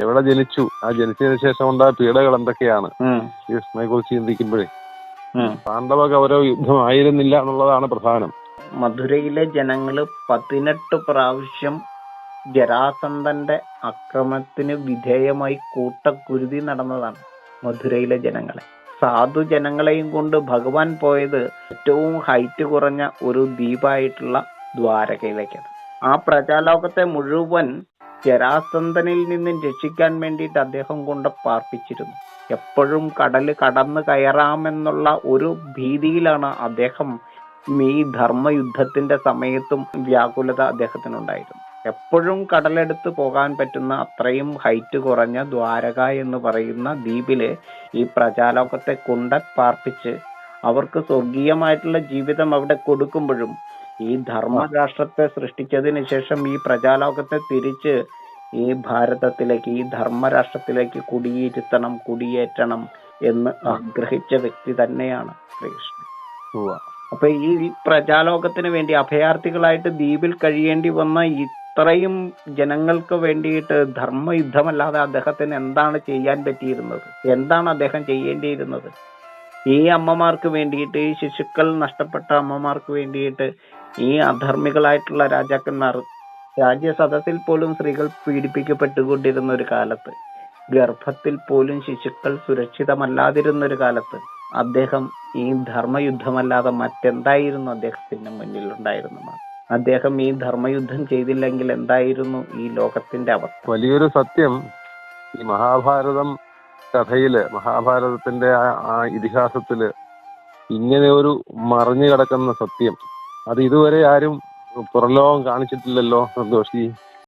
എവിടെ ജനിച്ചു, ആ ജനിച്ചതിന് ശേഷം ഉണ്ടായ പീഡകൾ എന്തൊക്കെയാണ് ശ്രീകൃഷ്ണനെ കുറിച്ച് ചിന്തിക്കുമ്പോഴേ പാണ്ഡവ കൗരവ യുദ്ധം ആയിരുന്നില്ല എന്നുള്ളതാണ് പ്രധാനം. മധുരയിലെ ജനങ്ങള് 18 പ്രാവശ്യം ജരാസന്ധന്റെ അക്രമത്തിന് വിധേയമായി കൂട്ടക്കുരുതി നടന്നതാണ് മധുരയിലെ ജനങ്ങളെ. സാധു ജനങ്ങളെയും കൊണ്ട് ഭഗവാൻ പോയത് ഏറ്റവും ഹൈറ്റ് കുറഞ്ഞ ഒരു ദ്വീപായിട്ടുള്ള ദ്വാരകയിലേക്കാണ്. ആ പ്രജാലോകത്തെ മുഴുവൻ ജരാസന്ധനിൽ നിന്നും രക്ഷിക്കാൻ വേണ്ടിയിട്ട് അദ്ദേഹം കൊണ്ട് പാർപ്പിച്ചിരുന്നു. എപ്പോഴും കടല് കടന്നു കയറാമെന്നുള്ള ഒരു ഭീതിയിലാണ് അദ്ദേഹം ഈ ധർമ്മയുദ്ധത്തിന്റെ സമയത്തും വ്യാകുലത അദ്ദേഹത്തിനുണ്ടായിരുന്നു. എപ്പോഴും കടലെടുത്ത് പോകാൻ പറ്റുന്ന അത്രയും ഹൈറ്റ് കുറഞ്ഞ ദ്വാരക എന്ന് പറയുന്ന ദ്വീപില് ഈ പ്രജാലോകത്തെ കൊണ്ട് പാർപ്പിച്ച് അവർക്ക് സ്വർഗീയമായിട്ടുള്ള ജീവിതം അവിടെ കൊടുക്കുമ്പോഴും ഈ ധർമ്മരാഷ്ട്രത്തെ സൃഷ്ടിച്ചതിന് ശേഷം ഈ പ്രജാലോകത്തെ തിരിച്ച് ഈ ഭാരതത്തിലേക്ക്, ഈ ധർമ്മരാഷ്ട്രത്തിലേക്ക് കുടിയേറ്റണം എന്ന് ആഗ്രഹിച്ച വ്യക്തി തന്നെയാണ് ശ്രീകൃഷ്ണൻ. അപ്പൊ ഈ പ്രജാലോകത്തിന് വേണ്ടി അഭയാർത്ഥികളായിട്ട് ദ്വീപിൽ കഴിയേണ്ടി വന്ന ഇത്രയും ജനങ്ങൾക്ക് വേണ്ടിയിട്ട് ധർമ്മയുദ്ധമല്ലാതെ അദ്ദേഹത്തിന് എന്താണ് ചെയ്യാൻ പറ്റിയിരുന്നത്? എന്താണ് അദ്ദേഹം ചെയ്യേണ്ടിയിരുന്നത്? ഈ അമ്മമാർക്ക് വേണ്ടിയിട്ട്, ഈ ശിശുക്കൾ നഷ്ടപ്പെട്ട അമ്മമാർക്ക് വേണ്ടിയിട്ട് ഈ അധർമ്മികളായിട്ടുള്ള രാജാക്കന്മാർ, രാജ്യസദസ്സിൽ പോലും സ്ത്രീകൾ പീഡിപ്പിക്കപ്പെട്ടുകൊണ്ടിരുന്ന ഒരു കാലത്ത്, ഗർഭത്തിൽ പോലും ശിശുക്കൾ സുരക്ഷിതമല്ലാതിരുന്ന ഒരു കാലത്ത് അദ്ദേഹം ഈ ധർമ്മയുദ്ധമല്ലാതെ മറ്റെന്തായിരുന്നു അദ്ദേഹത്തിന്റെ മുന്നിൽ ഉണ്ടായിരുന്നത്? അദ്ദേഹം ഈ ധർമ്മയുദ്ധം ചെയ്തില്ലെങ്കിൽ എന്തായിരുന്നു ഈ ലോകത്തിന്റെ അവസ്ഥ? വലിയൊരു സത്യം ഈ മഹാഭാരതം കഥയില്, മഹാഭാരതത്തിന്റെ ആ ഇതിഹാസത്തില് ഇങ്ങനെ ഒരു മറിഞ്ഞു കിടക്കുന്ന സത്യം അത് ഇതുവരെ ആരും പുറലോകം കാണിച്ചിട്ടില്ലല്ലോ സന്തോഷി.